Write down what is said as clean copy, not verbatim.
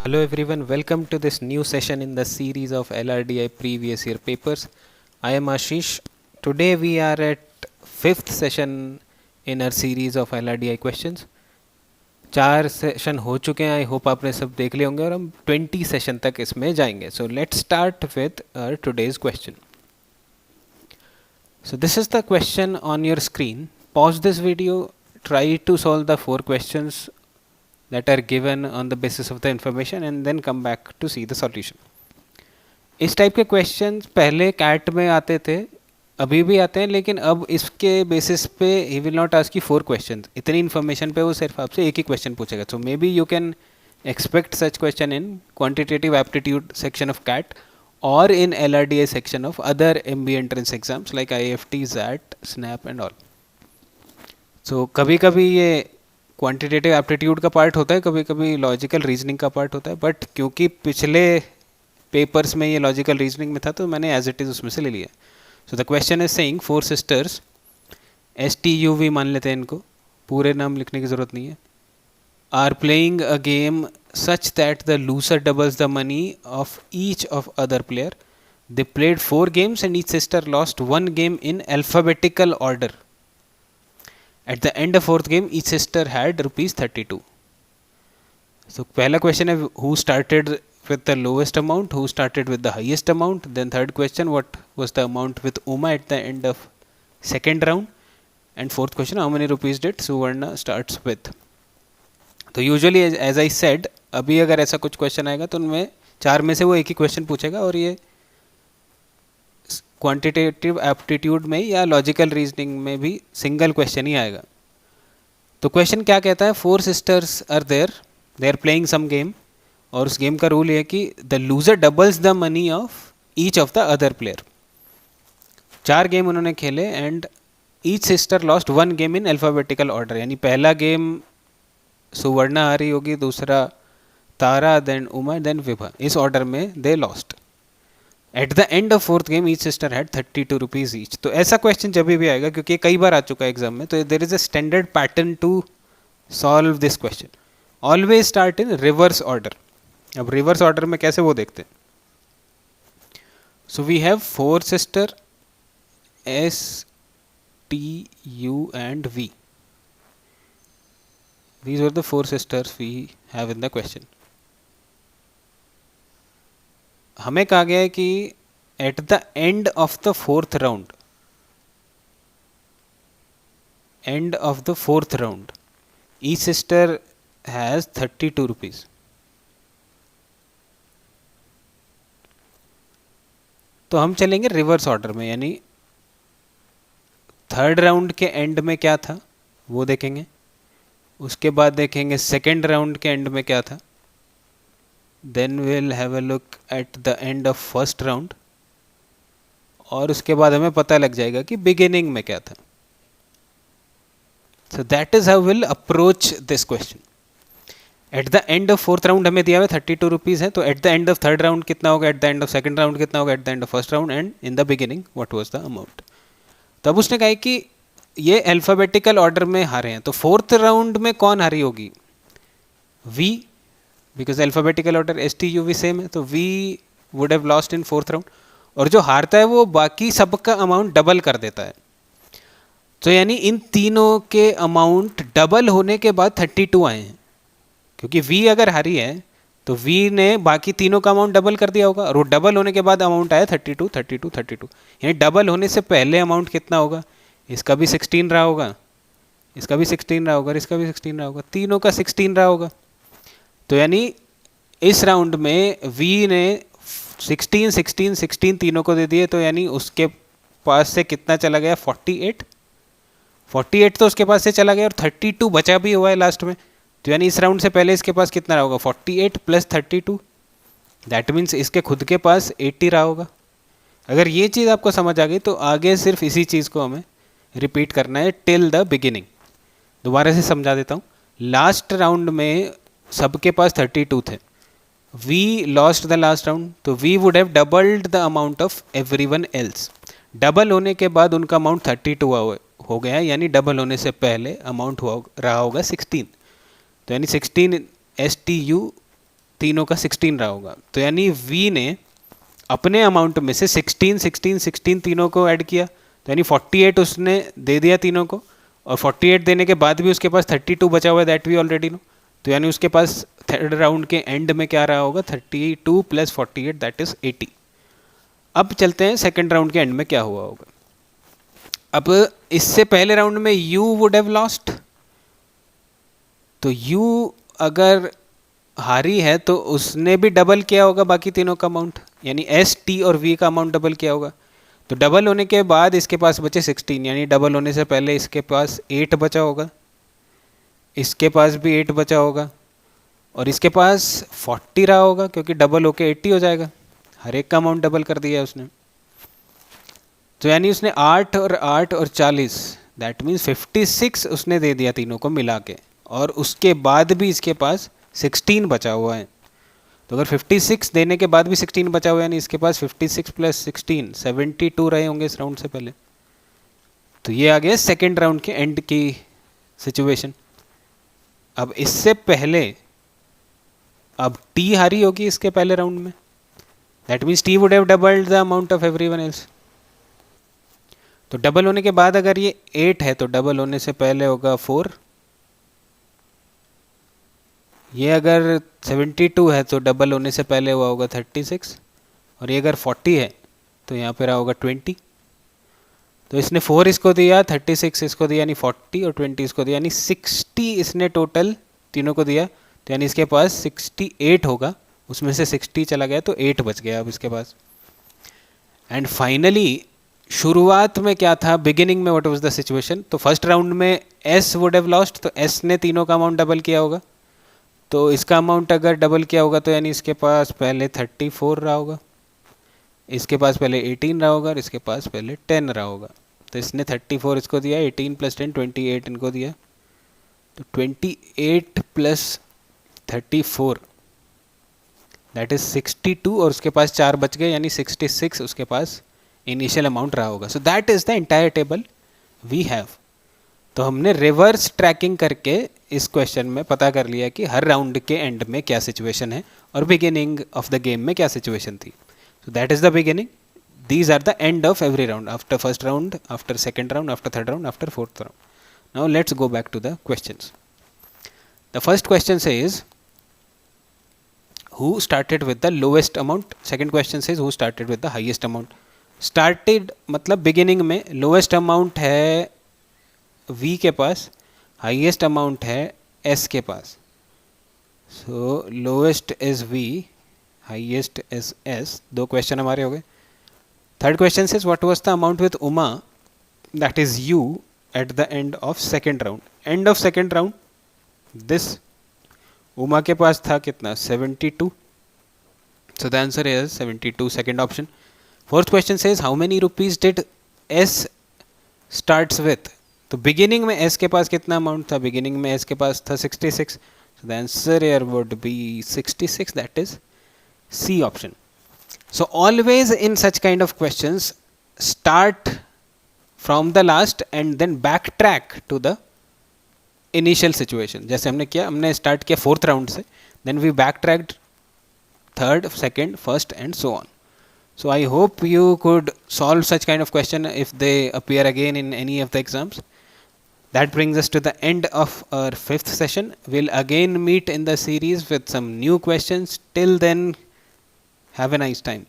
Hello everyone, welcome to this new session in the series of LRDI previous year papers. I am Ashish. Today we are at fifth session in our series of LRDI questions. 4 session हो चुके हैं. I hope आपने सब देख लिए होंगे और हम 20 सेशन तक इसमें जाएंगे. So let's start with our today's question. So this is the question on your screen. Pause this video, try to solve the 4 questions that are given on the basis of the information and then come back to see the solution. इस type के questions पहले cat में आते थे, अभी भी आते हैं, लेकिन अब इसके बेसिस पे ही will not ask you 4 questions. इतनी इन्फॉर्मेशन पे वो सिर्फ आपसे एक ही क्वेश्चन पूछेगा. So maybe you can expect such question in quantitative aptitude section of CAT और in LRDI section of other MBA entrance exams like IFT, ZAT, SNAP and all. So कभी कभी ये क्वांटिटेटिव एप्टीट्यूड का part होता है, कभी कभी logical reasoning का पार्ट होता है, बट क्योंकि पिछले पेपर्स में ये लॉजिकल रीजनिंग में था तो मैंने एज इट इज़ उसमें से ले लिया. So the question is saying 4 sisters, STUV मान लेते हैं इनको, पूरे नाम लिखने की ज़रूरत नहीं है, are playing a game such that the loser doubles the money of each of other player. They played 4 games and each sister lost 1 game in alphabetical order. At the end of 4th game, each sister had rupees 32. So पहला question है who started with the lowest amount, who started with the highest amount. Then third question, what was the amount with Uma at the end of second round. And fourth question, how many rupees did Suvarna starts with. तो usually as I said, अभी अगर ऐसा कुछ question आएगा तो उनमें 4 में से वो एक ही question पूछेगा और ये क्वांटिटेटिव एप्टीट्यूड में या लॉजिकल रीजनिंग में भी सिंगल क्वेश्चन ही आएगा. तो क्वेश्चन क्या कहता है, 4 sisters are there, they are playing some game, और उस गेम का रूल ये है कि the loser doubles the money of each of the other player. 4 game उन्होंने खेले and each sister lost 1 game in alphabetical order. यानी पहला गेम सुवर्णा हारी होगी, दूसरा तारा, देन उमा, देन विभा. इस ऑर्डर में they lost. At the end of 4th game each sister had 32 rupees each. तो ऐसा क्वेश्चन जब भी आएगा, क्योंकि कई बार आ चुका है एग्जाम में, तो there is a standard pattern to solve this question. Always start in reverse order. अब रिवर्स ऑर्डर में कैसे वो देखते हैं. So we have 4 sister S, T, U and V. These were the 4 sisters we have in the question. हमें कहा गया है कि eight the end of the 4th round, end of the 4th round each sister has 32 rupees. तो हम चलेंगे reverse order में, यानी 3rd राउंड के एंड में क्या था वो देखेंगे, उसके बाद देखेंगे 2nd राउंड के एंड में क्या था, then we'll have a look at the end of 1st round, और उसके बाद हमें पता लग जाएगा कि बिगिनिंग में क्या था. so that is how we'll approach this question. at the end of 4th round हमें दिया हुआ 32 रुपीज़ है, तो at the end of 3rd round कितना होगा, at the end of 2nd round कितना होगा, at the end of 1st round, and in the beginning what was the amount. तब उसने कहा कि ये अल्फ़ाबेटिकल ऑर्डर में हारे हैं, तो 4th राउंड में कौन हारी होगी, V, because alphabetical order STUV same है, तो V would have lost in 4th round. और जो हारता है वो बाकी सबका अमाउंट डबल कर देता है. तो यानी इन तीनों के अमाउंट डबल होने के बाद 32 आए हैं, क्योंकि V अगर हारी है तो V ने बाकी तीनों का अमाउंट डबल कर दिया होगा, और वो डबल होने के बाद अमाउंट आया 32, 32, 32. यानी डबल होने से पहले अमाउंट कितना होगा, इसका भी 16 रहा होगा, इसका भी 16 रहा होगा, इसका भी 16 रहा होगा, तीनों का 16 रहा होगा. तो यानी इस राउंड में V ने 16, 16, 16 तीनों को दे दिए, तो यानी उसके पास से कितना चला गया, 48. 48 तो उसके पास से चला गया और 32 बचा भी हुआ है लास्ट में. तो यानी इस राउंड से पहले इसके पास कितना रहा होगा, 48 प्लस 32. दैट मीन्स इसके खुद के पास 80 रहा होगा. अगर ये चीज़ आपको समझ आ गई तो आगे सिर्फ इसी चीज़ को हमें रिपीट करना है टिल द बिगिनिंग. दोबारा से समझा देता हूँ. लास्ट राउंड में सबके पास 32 थे, V lost the last round, तो V would have doubled the amount of everyone else. Double होने के बाद उनका अमाउंट 32 हो गया, यानी डबल होने से पहले अमाउंट रहा होगा 16. तो यानी 16 तीनों का 16 रहा होगा, तो यानी V ने अपने अमाउंट में से 16 16 16 तीनों को ऐड किया, तो यानी 48 उसने दे दिया तीनों को, और 48 देने के बाद भी उसके पास 32 बचा हुआ है, दैट वी ऑलरेडी नो। तो यानी उसके पास थर्ड राउंड के एंड में क्या रहा होगा, 32 + 48 दैट इज 80। अब चलते हैं सेकेंड राउंड के एंड में क्या हुआ होगा। अब इससे पहले राउंड में यू वुड हैव लॉस्ट, तो यू अगर हारी है तो उसने भी डबल किया होगा बाकी तीनों का अमाउंट, यानी एस टी और वी का अमाउंट डबल किया होगा। तो डबल होने के बाद इसके पास बचे 16, यानी डबल होने से पहले इसके पास 8 बचा होगा, इसके पास भी 8 बचा होगा, और इसके पास 40 रहा होगा क्योंकि डबल होके 80 हो जाएगा, हर एक का अमाउंट डबल कर दिया उसने। तो यानी उसने 8 और 8 और 40 दैट मीन्स 56 उसने दे दिया तीनों को मिला के, और उसके बाद भी इसके पास 16 बचा हुआ है। तो अगर 56 देने के बाद भी 16 बचा हुआ है, यानी इसके पास 56 + 16 72 रहे होंगे इस राउंड से पहले। तो ये आ गया सेकेंड राउंड के एंड की सिचुएशन। अब इससे पहले अब टी हारी होगी इसके पहले राउंड में, that means T would have doubled the amount of everyone else. तो डबल होने के बाद अगर ये 8 है तो डबल होने से पहले होगा 4, ये अगर 72 है तो डबल होने से पहले हुआ होगा 36, और ये अगर 40 है तो यहाँ पे रहा होगा 20। तो इसने 4 इसको दिया, 36 इसको दिया यानी 40, और 20 इसको दिया यानी 60 इसने टोटल तीनों को दिया। तो यानी इसके पास 68 होगा, उसमें से 60 चला गया तो 8 बच गया अब इसके पास। एंड फाइनली शुरुआत में क्या था, बिगिनिंग में व्हाट वाज द सिचुएशन, तो फर्स्ट राउंड में एस वुड हैव लॉस्ट, तो एस ने तीनों का अमाउंट डबल किया होगा। तो इसका अमाउंट अगर डबल किया होगा तो यानी इसके पास पहले 34 रहा होगा, इसके पास पहले 18 रहा होगा, और इसके पास पहले 10 रहा होगा। तो इसने 34 इसको दिया, 18 + 10 28 इनको दिया, तो 28 + 34 दैट इज 62, और उसके पास 4 बच गए यानी 66 उसके पास इनिशियल अमाउंट रहा होगा। So that is the entire table we have. तो हमने रिवर्स ट्रैकिंग करके इस क्वेश्चन में पता कर लिया कि हर राउंड के एंड में क्या सिचुएशन है और बिगिनिंग ऑफ द गेम में क्या सिचुएशन थी। सो that is the beginning, these are the end of every round, after first round, after second round, after third round, after fourth round. Now let's go back to the questions. The first question says who started with the lowest amount, second question says who started with the highest amount. Started मतलब beginning में lowest amount है V के पास, highest amount है S के पास. So lowest is V, highest is S. दो question हमारे हो गए. Third question says what was the amount with Uma, that is U, at the end of second round. End of second round, this Uma के पास था कितना 72. So the answer is 72, second option. Fourth question says how many rupees did S starts with. तो beginning में S के पास कितना amount था, beginning में S के पास था 66. So the answer here would be 66, that is C option. So always in such kind of questions start from the last and then backtrack to the initial situation. जैसे हमने किया, हमने start किया fourth round से, then we backtracked third, second, first and so on. So I hope you could solve such kind of question if they appear again in any of the exams. That brings us to the end of our fifth session. We'll again meet in the series with some new questions. Till then, have a nice time.